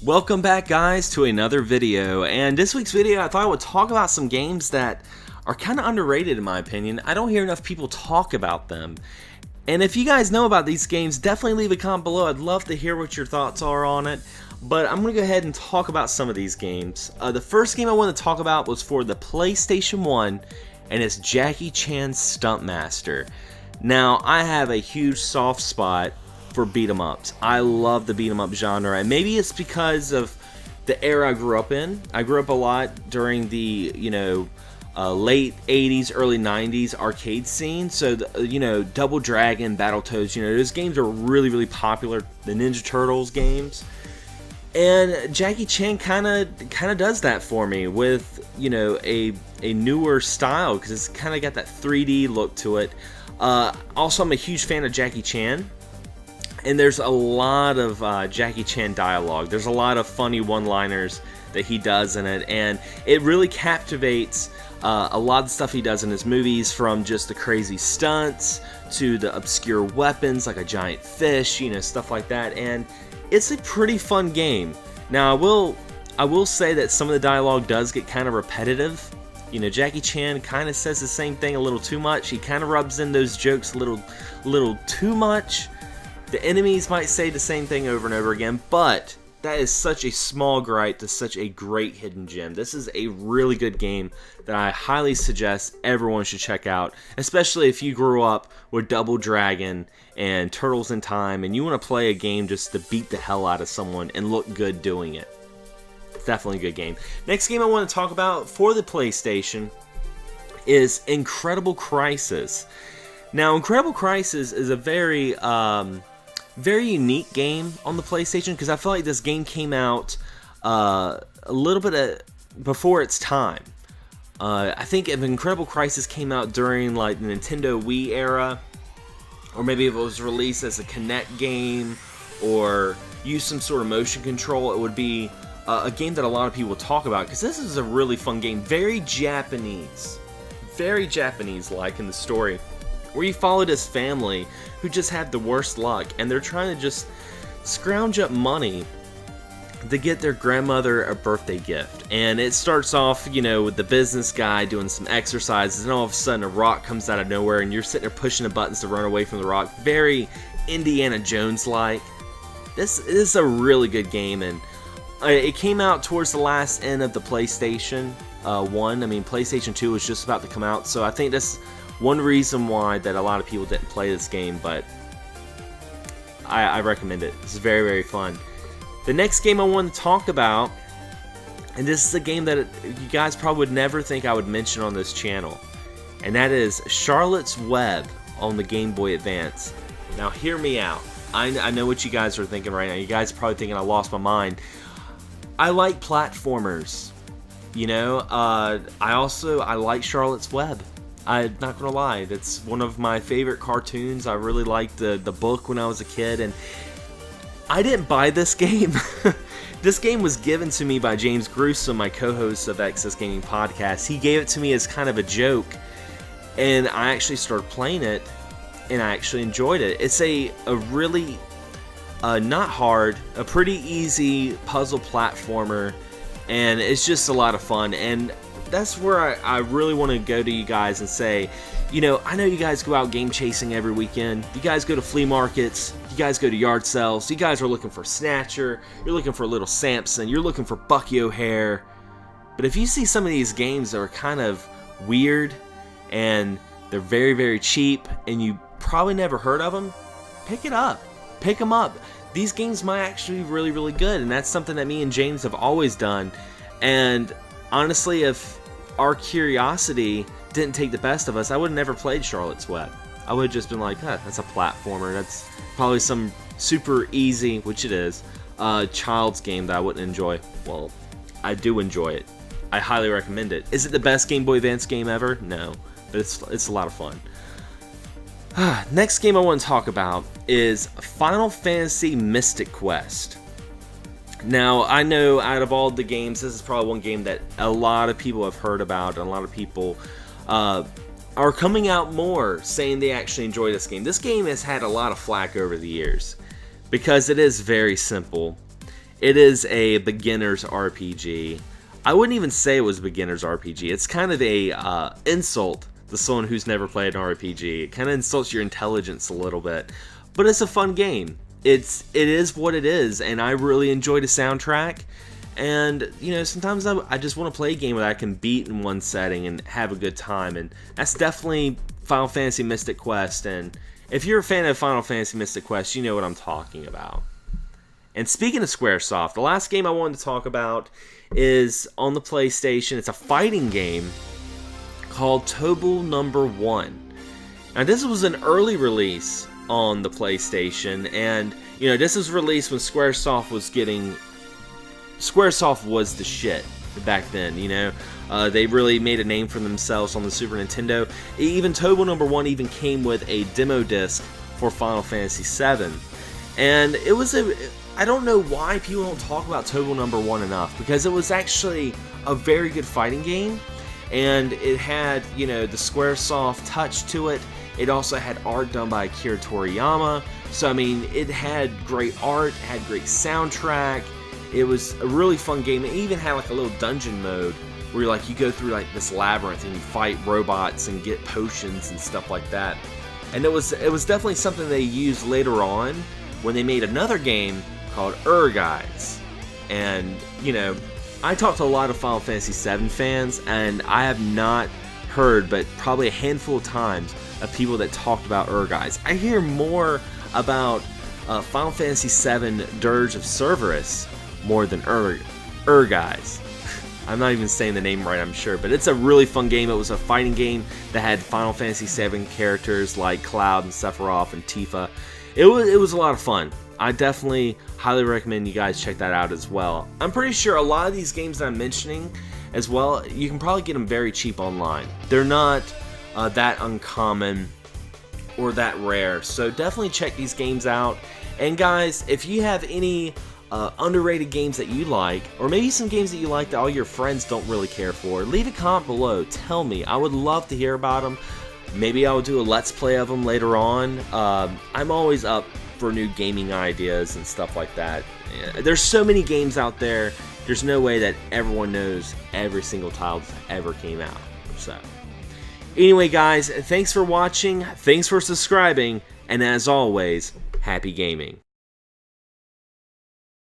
Welcome back, guys, to another video. And this week's video, I thought I would talk about some games that are kind of underrated in my opinion. I don't hear enough people talk about them. And if you guys know about these games, definitely leave a comment below. I'd love to hear what your thoughts are on it. But I'm going to go ahead and talk about some of these games. The first game I want to talk about was for the PlayStation 1, and it's Jackie Chan Stunt Master. Now, I have a huge soft spot for beat 'em ups. I love the beat 'em up genre, and maybe it's because of the era I grew up in. I grew up a lot during the late 80s, early 90s arcade scene. So Double Dragon, Battletoads, those games are really popular. The Ninja Turtles games, and Jackie Chan kind of does that for me with a newer style, because it's kind of got that 3D look to it. Also, I'm a huge fan of Jackie Chan. And there's a lot of Jackie Chan dialogue. There's a lot of funny one-liners that he does in it, and it really captivates a lot of the stuff he does in his movies, from just the crazy stunts to the obscure weapons like a giant fish, stuff like that. And it's a pretty fun game. Now, I will say that some of the dialogue does get kind of repetitive. Jackie Chan kind of says the same thing a little too much. He kind of rubs in those jokes a little too much. The enemies might say the same thing over and over again, but that is such a small gripe to such a great hidden gem. This is a really good game that I highly suggest everyone should check out, especially if you grew up with Double Dragon and Turtles in Time and you want to play a game just to beat the hell out of someone and look good doing it. It's definitely a good game. Next game I want to talk about for the PlayStation is Incredible Crisis. Now, Incredible Crisis is a very unique game on the PlayStation, because I feel like this game came out a little bit before its time. I think if Incredible Crisis came out during like the Nintendo Wii era, or maybe if it was released as a Kinect game or used some sort of motion control, it would be a game that a lot of people talk about, because this is a really fun game. Very Japanese-like in the story, where you follow this family who just have the worst luck, and they're trying to just scrounge up money to get their grandmother a birthday gift. And it starts off, with the business guy doing some exercises, and all of a sudden a rock comes out of nowhere, and you're sitting there pushing the buttons to run away from the rock. Very Indiana Jones-like. This is a really good game, and it came out towards the last end of the PlayStation 1. I mean, PlayStation 2 was just about to come out, so I think that's one reason why that a lot of people didn't play this game, but I recommend it. It's very fun. The next game I want to talk about, and this is a game that you guys probably would never think I would mention on this channel, and that is Charlotte's Web on the Game Boy Advance. Now, hear me out. I know what you guys are thinking right now. You guys are probably thinking I lost my mind. I like platformers. I like Charlotte's Web. I'm not gonna lie, that's one of my favorite cartoons. I really liked the book when I was a kid, and I didn't buy this game. This game was given to me by James Gruesome, my co-host of Excess Gaming Podcast. He gave it to me as kind of a joke, and I actually started playing it, and I actually enjoyed it. It's a really not hard, a pretty easy puzzle platformer, and it's just a lot of fun. And that's where I really want to go to you guys and say, I know you guys go out game chasing every weekend. You guys go to flea markets. You guys go to yard sales. You guys are looking for Snatcher. You're looking for Little Samson. You're looking for Bucky O'Hare. But if you see some of these games that are kind of weird and they're very cheap and you probably never heard of them, pick it up. Pick them up. These games might actually be really good, and that's something that me and James have always done. And honestly, if our curiosity didn't take the best of us, I would have never played Charlotte's Web. I would have just been like, that's a platformer. That's probably some super easy, which it is, child's game that I wouldn't enjoy. Well, I do enjoy it. I highly recommend it. Is it the best Game Boy Advance game ever? No, but it's a lot of fun. Next game I want to talk about is Final Fantasy Mystic Quest. Now, I know out of all the games, this is probably one game that a lot of people have heard about, and a lot of people are coming out more saying they actually enjoy this game. This game has had a lot of flack over the years because it is very simple. It is a beginner's RPG. I wouldn't even say it was a beginner's RPG. It's kind of a insult to someone who's never played an RPG. It kind of insults your intelligence a little bit, but it's a fun game. It is what it is, and I really enjoy the soundtrack. And you know, sometimes I just want to play a game that I can beat in one setting and have a good time, and that's definitely Final Fantasy Mystic Quest. And if you're a fan of Final Fantasy Mystic Quest, you know what I'm talking about. And speaking of Squaresoft, the last game I wanted to talk about is on the PlayStation. It's a fighting game called Tobal No. 1. Now, this was an early release on the PlayStation, and you know, this was released when Squaresoft was the shit back then. You know, they really made a name for themselves on the Super Nintendo. Even Tobal No. 1 even came with a demo disc for Final Fantasy VII, and it was I don't know why people don't talk about Tobal No. 1 enough, because it was actually a very good fighting game, and it had, you know, the Squaresoft touch to it. It also had art done by Akira Toriyama, so I mean, it had great art, it had great soundtrack. It was a really fun game. It even had like a little dungeon mode where you go through like this labyrinth and you fight robots and get potions and stuff like that. And it was definitely something they used later on when they made another game called Ehrgeiz. And you know, I talked to a lot of Final Fantasy VII fans, and I have not heard but probably a handful of times of people that talked about Ehrgeiz. I hear more about Final Fantasy VII Dirge of Cerberus more than Ehrgeiz. I'm not even saying the name right, I'm sure, but it's a really fun game. It was a fighting game that had Final Fantasy VII characters like Cloud and Sephiroth and Tifa. It was a lot of fun. I definitely highly recommend you guys check that out as well. I'm pretty sure a lot of these games that I'm mentioning as well, you can probably get them very cheap online. They're not that uncommon or that rare, so definitely check these games out. And guys, if you have any underrated games that you like, or maybe some games that you like that all your friends don't really care for, leave a comment below. Tell me. I would love to hear about them. Maybe I'll do a Let's Play of them later on. I'm always up for new gaming ideas and stuff like that. There's so many games out there. There's no way that everyone knows every single title that ever came out. So, anyway guys, thanks for watching. Thanks for subscribing. And as always, happy gaming.